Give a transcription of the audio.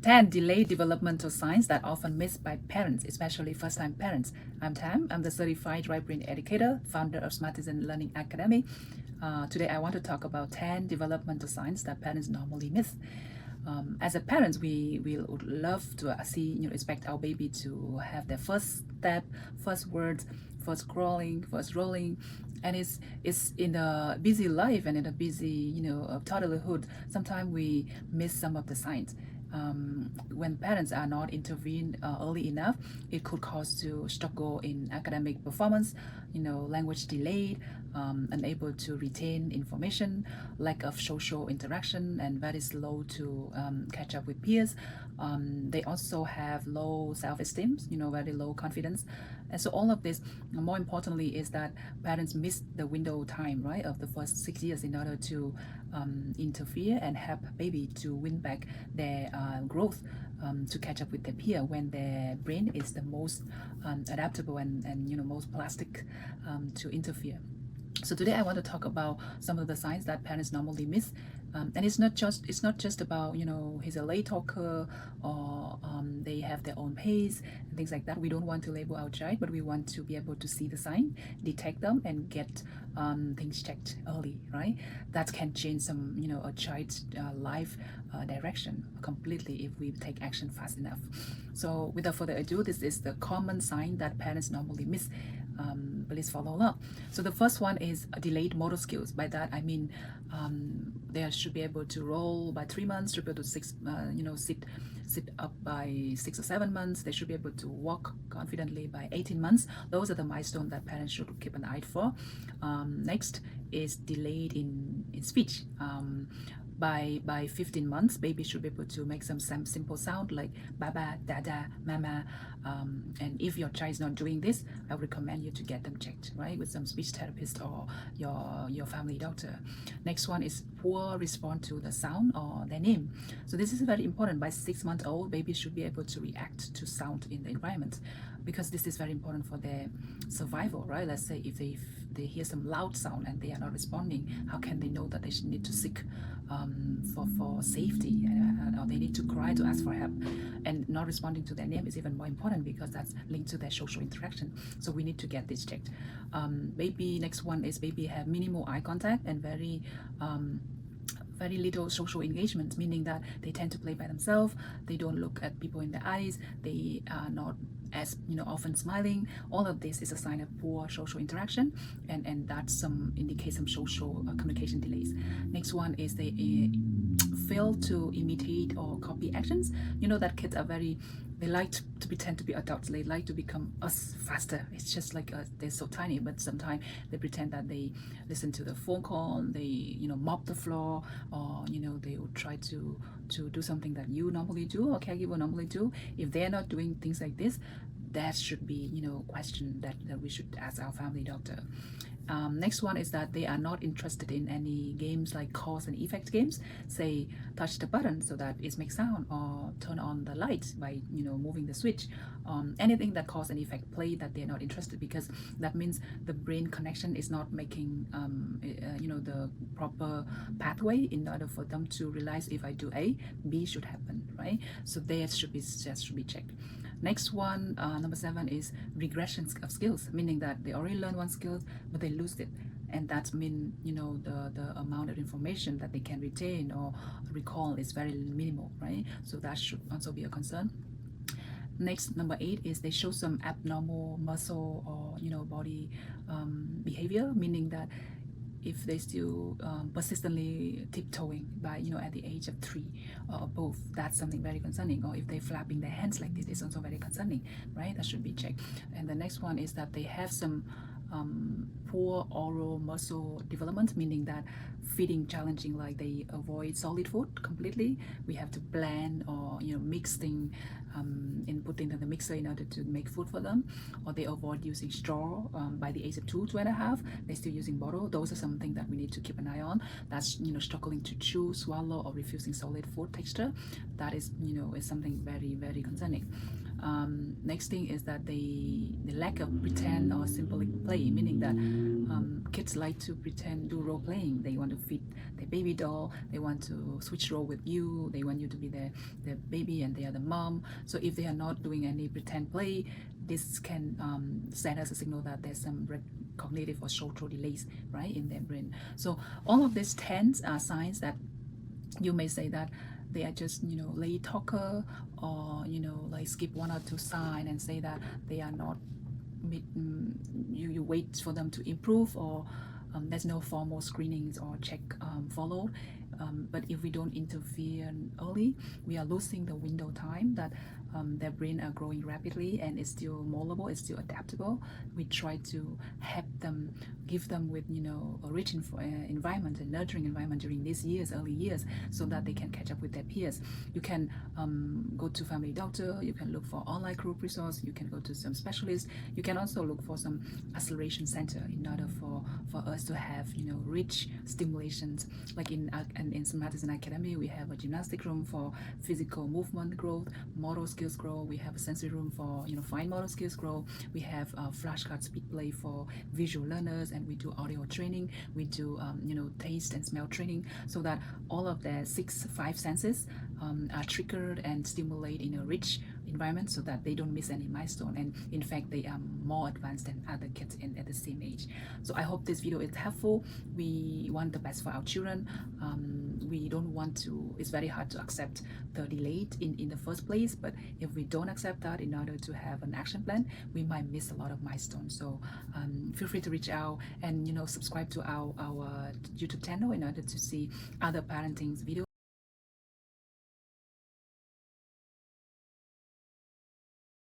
10 delayed developmental signs that often missed by parents, especially first-time parents. I'm Tam. I'm the certified right brain educator, founder of Smartisan Learning Academy. Today, I want to talk about 10 developmental signs that parents normally miss. As a parents, we would love to expect our baby to have their first step, first words, first crawling, first rolling, and it's in a busy life and in a busy toddlerhood. Sometimes we miss some of the signs. When parents are not intervened early enough, it could cause to struggle in academic performance, language delayed, unable to retain information, lack of social interaction, and very slow to catch up with peers. They also have low self-esteem, very low confidence. And so all of this, more importantly, is that parents miss the window time, right, of the first 6 years in order to interfere and help baby to win back their growth, to catch up with their peer when their brain is the most adaptable and most plastic to interfere. So today I want to talk about some of the signs that parents normally miss, and it's not just about he's a late talker or they have their own pace and things like that. We don't want to label our child, but we want to be able to see the sign, detect them, and get things checked early, right? That can change some a child's life direction completely if we take action fast enough. So without further ado, this is the common sign that parents normally miss. Please follow along. So the first one is delayed motor skills. By that I mean they should be able to roll by 3 months, should be able to sit up by 6 or 7 months. They should be able to walk confidently by 18 months. Those are the milestones that parents should keep an eye for. Next is delayed in speech. By 15 months, baby should be able to make some simple sound like baba, dada, mama. And if your child is not doing this, I would recommend you to get them checked, right, with some speech therapist or your family doctor. Next one is poor response to the sound or their name. So this is very important. By 6 months old, baby should be able to react to sound in the environment, because this is very important for their survival, right? Let's say if they hear some loud sound and they are not responding, how can they know that they should need to seek for safety, or they need to cry to ask for help? And not responding to their name is even more important because that's linked to their social interaction. So we need to get this checked. Baby, next one is baby have minimal eye contact and very little social engagement, meaning that they tend to play by themselves. They don't look at people in the eyes. They are not as often smiling. All of this is a sign of poor social interaction, and that indicates some social communication delays. Next one is they fail to imitate or copy actions. That kids are they like to pretend to be adults. They like to become us faster. It's just like they're so tiny, but sometimes they pretend that they listen to the phone call, they mop the floor, or they will try to do something that you normally do or caregiver normally do. If they're not doing things like this, that should be question that we should ask our family doctor. Next one is that they are not interested in any games like cause and effect games. Say touch the button so that it makes sound, or turn on the light by moving the switch. Anything that cause and effect play that they're not interested, because that means the brain connection is not making the proper pathway in order for them to realize if I do A, B should happen, right? So they should be checked. Next one, number 7, is regression of skills, meaning that they already learned one skill, but they lose it. And that means, the amount of information that they can retain or recall is very minimal, right? So that should also be a concern. Next, number 8, is they show some abnormal muscle or, body behavior, meaning that if they still persistently tiptoeing by at the age of 3 or above, that's something very concerning. Or if they're flapping their hands like this, it's also very concerning, right? That should be checked. And the next one is that they have some poor oral muscle development, meaning that feeding challenging, like they avoid solid food completely. We have to blend or mix things and put things in the mixer in order to make food for them, or they avoid using straw. By the age of 2.5, they're still using bottle. Those are something that we need to keep an eye on. That's struggling to chew, swallow, or refusing solid food texture. That is is something very, very concerning. Next thing is that the lack of pretend or simple play, meaning that kids like to pretend, do role playing. They want to feed their baby doll, they want to switch role with you, they want you to be their baby and they are the mom. So if they are not doing any pretend play, this can send us a signal that there's some cognitive or social delays, right, in their brain. So all of these 10 are signs that you may say that they are just, late talker, or, like skip one or two sign and say that they are not, you wait for them to improve, or there's no formal screenings or check followed. But if we don't intervene early, we are losing the window time that their brain are growing rapidly and it's still moldable, it's still adaptable. We try to help them, give them with a rich environment, a nurturing environment during these years, early years, so that they can catch up with their peers. You can go to family doctor, you can look for online group resource, you can go to some specialists, you can also look for some acceleration center in order for us to have rich stimulations. Like in Mathis Academy, we have a gymnastic room for physical movement growth, motor skills growth. We have a sensory room for fine motor skills growth. We have flashcard speed play for visual learners, and we do audio training. We do taste and smell training, so that all of the five senses are triggered and stimulated in a rich environment, so that they don't miss any milestone, and in fact they are more advanced than other kids at the same age. So I hope this video is helpful. We want the best for our children. We don't want to, it's very hard to accept the delay in the first place, but if we don't accept that, in order to have an action plan, we might miss a lot of milestones. So feel free to reach out and subscribe to our YouTube channel in order to see other parenting videos.